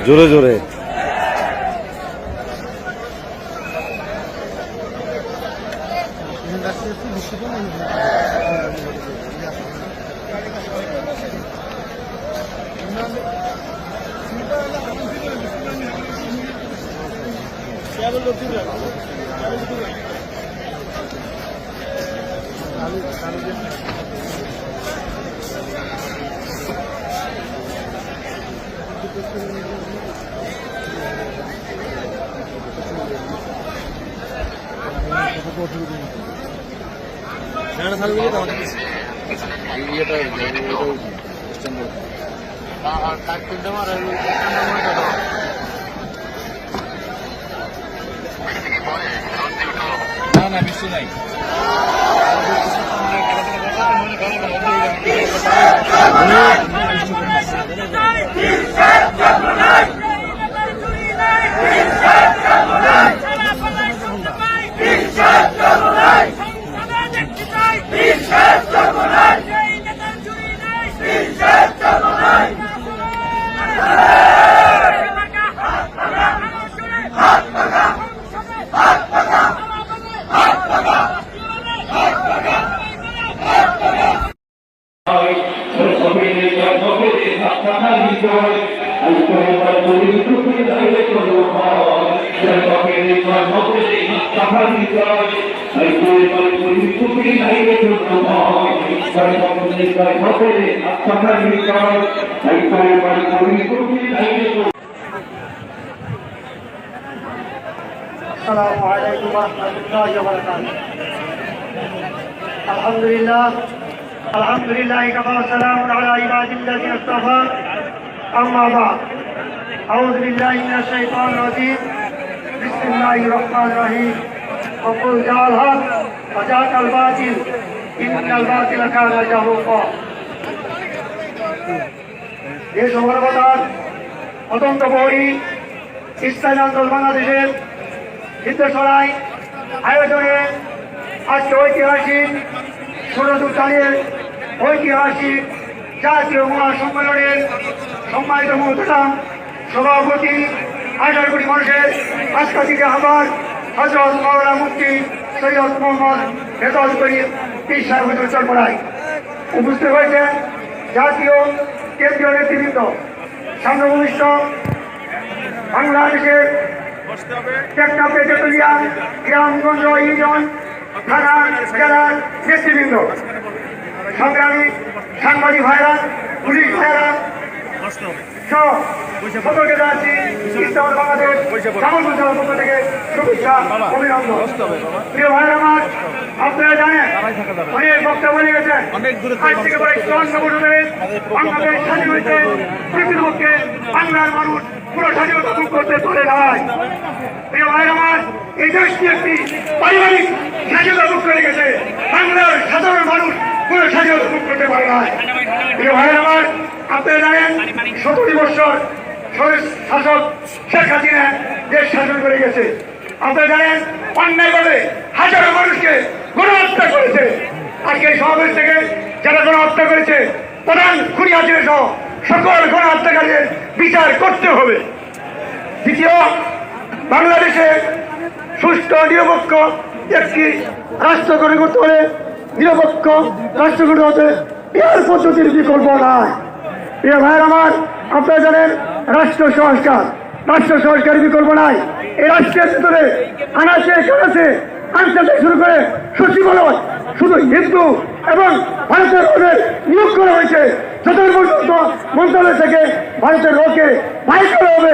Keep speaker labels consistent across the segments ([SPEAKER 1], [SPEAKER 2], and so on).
[SPEAKER 1] জোরে জোরে।
[SPEAKER 2] না বৃষ্টি নাই।
[SPEAKER 3] السلام عليكم ورحمة الله وبركاته. الحمد لله كفى وسلام على عباد الذين اصطفى. أما بعد، أعوذ بالله من الشيطان الرجيم. بسم الله الرحمن الرحيم. وقل جاء الحق وجاء الباطل إن الباطل كان زهوقا. দেশ ও মানবতার অত্যন্ত প্রহরী ইসলামী আন্দোলন বাংলাদেশের সিদ্ধেশ্বরায় আয়োজনে আজকে ঐতিহাসিক 16 জুলাইয়ের ঐতিহাসিক জাতীয় মহাসম্মেলনের সম্মানিত মহোদয় সভাপতি 18 কোটি মানুষের আজকাতিকে আহ্বান হযরত মাওলানা মুফতি সৈয়দ মোহাম্মদ রেজাউল করিম পীর সাহেব হুজুর চরমোনাই উপস্থিত হয়েছেন জাতীয় কেন্দ্রীয় নেতৃবৃন্দ, সামনেভূমিষ্ঠ বাংলাদেশের টেকনাফে তেতুলিয়া গ্রামগঞ্জ ইউনিয়ন থানা জেলার নেতৃবৃন্দ, সংগ্রামী সাংবাদিক ভাইরা, পুলিশ ভাইরা সহ সকলকে জানাচ্ছি ইসলাম বাংলাদেশ জামালপুর জেলার পক্ষ থেকে শুভেচ্ছা অভিনন্দন। প্রিয় ভাইরা আমার, আপনারা জানেন অনেক বক্তব্য বলে গেছেন, আজ থেকে প্রায় 54 বছর ধরে বাংলাদেশ স্বাধীন হয়েছে, প্রকৃতপক্ষে বাংলার মানুষ পুরো স্বাধীনতা ভোগ করতে পারে নাই। প্রিয় ভাইরা আমার, এই দেশটি একটি পারিবারিক স্বাধীনতা ভোগ করে গেছে, বাংলার সাধারণ মানুষ পুরো স্বাধীনতা ভোগ করতে পারে নাই। প্রিয় ভাইরা আমার, আপনারা জানেন 17 বছর শাসক শেখ হাসিনা দেশ শাসন করে গেছে। আপনারা জানেন অন্যায়ভাবে হাজারো মানুষকে গণহত্যা করেছে। আজকে এই সমাবেশ থেকে যারা গণহত্যা করেছে, প্রধান খুনি হাসিনা সহ সকল গণহত্যাকারীদের বিচার করতে হবে। দ্বিতীয়, বাংলাদেশে সুষ্ঠু নিরপেক্ষ একটি রাষ্ট্র গড়ে করতে হলে নিরপেক্ষ রাষ্ট্র গড়ে হতে এর পদ্ধতির বিকল্প নাই। প্রিয় ভাইয়ের আমার, আপনারা জানেন রাষ্ট্র সংস্কারের বিকল্প নাই। এই রাষ্ট্রের ভিতরে আনাচে কানাচে আনসাতে শুরু করে সচিবালয় শুধু হিন্দু এবং ভারতের লোকের নিয়োগ করা হয়েছে। যতক্ষণ পর্যন্ত মন্ত্রণালয় থেকে ভারতের লোককে বাইর করা হবে,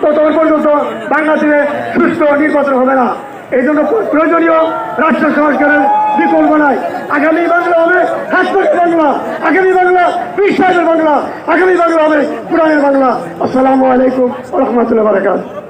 [SPEAKER 3] ততক্ষণ পর্যন্ত বাংলাদেশে সুস্থ নির্বাচন হবে না। এই জন্য প্রয়োজনীয় রাষ্ট্র সংস্কারের বিকল্প নাই। আগামী বাংলা হবে হাসপাতাল বাংলা, আগামী বাংলা পীর সাহেবের বাংলা, আগামী বাংলা হবে কোরআনের বাংলা। আসসালামু আলাইকুম ওয়া রাহমাতুল্লাহি ওয়া বারাকাতুহু।